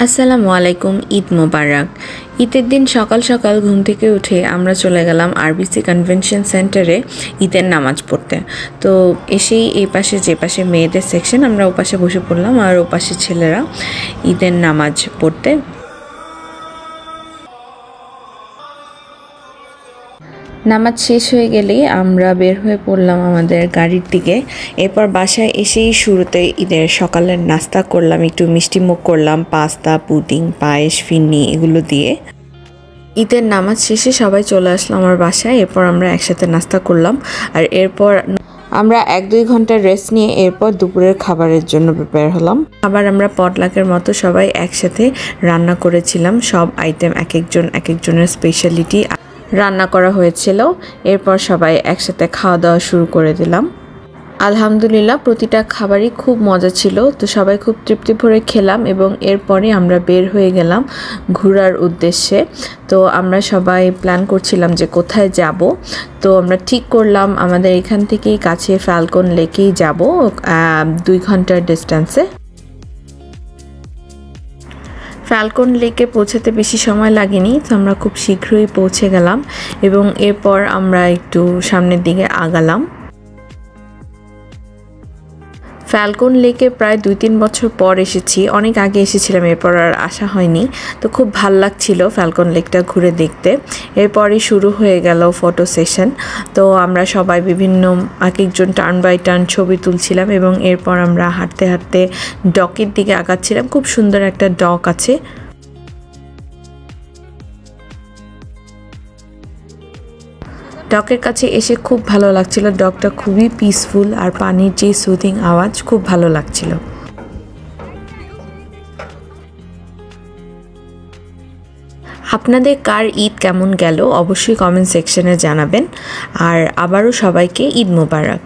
আসসালামু আলাইকুম। ঈদ মোবারক। ঈদের দিন সকাল সকাল ঘুম থেকে উঠে আমরা চলে গেলাম আরবিসি কনভেনশন সেন্টারে ঈদের নামাজ পড়তে। তো এসেই এই পাশে যে পাশে মেয়েদের সেকশন, আমরা ওপাশে বসে পড়লাম আর ওপাশে ছেলেরা ঈদের নামাজ পড়তে। নামাজ শেষ হয়ে গেলেই আমরা বের হয়ে পড়লাম আমাদের গাড়ির দিকে। এরপর বাসায় এসেই শুরুতে ঈদের সকালের নাস্তা করলাম, একটু মিষ্টিমুখ করলাম, পাস্তা, পুডিং, পায়েস, ফিরনি এগুলো দিয়ে। ঈদের নামাজ শেষে সবাই চলে আসলো আমার বাসায়। এরপর আমরা একসাথে নাস্তা করলাম আর এরপর আমরা 1-2 ঘন্টা রেস্ট নিয়ে এরপর দুপুরের খাবারের জন্য প্রিপেয়ার হলাম। আবার আমরা পটলাকের মতো সবাই একসাথে রান্না করেছিলাম। সব আইটেম এক একজনের স্পেশালিটি রান্না করা হয়েছিল। এরপর সবাই একসাথে খাওয়া দাওয়া শুরু করে দিলাম। আলহামদুলিল্লাহ প্রতিটা খাবারই খুব মজা ছিল। তো সবাই খুব তৃপ্তি ভরে খেলাম এবং এরপরে আমরা বের হয়ে গেলাম ঘোরার উদ্দেশ্যে। তো আমরা সবাই প্ল্যান করছিলাম যে কোথায় যাব। তো আমরা ঠিক করলাম আমাদের এখান থেকেই কাছে ফ্যালকন লেকেই যাব, 2 ঘন্টার ডিস্টেন্সে। ফ্যালকন লেকে পৌঁছাতে বেশি সময় লাগেনি, তো আমরা খুব শীঘ্রই পৌঁছে গেলাম এবং এরপর আমরা একটু সামনের দিকে আগালাম। ফ্যালকন লেকে প্রায় 2-3 বছর পর এসেছি, অনেক আগে এসেছিলাম, এরপর আর আসা হয়নি। তো খুব ভাল লাগছিল ফ্যালকন লেকটা ঘুরে দেখতে। এরপরই শুরু হয়ে গেল ফটো সেশন। তো আমরা সবাই বিভিন্ন একজন টার্ন বাই টার্ন ছবি তুলছিলাম এবং এরপর আমরা হাঁটতে হাঁটতে ডকের দিকে আগাচ্ছিলাম। খুব সুন্দর একটা ডক আছে। ডকের কাছে এসে খুব ভালো লাগছিল। ডকটা খুবই পিসফুল আর পানির যে সুদিং আওয়াজ খুব ভালো লাগছিল। আপনাদের কার ঈদ কেমন গেল অবশ্যই কমেন্ট সেকশনে জানাবেন। আর আবারও সবাইকে ঈদ মোবারক।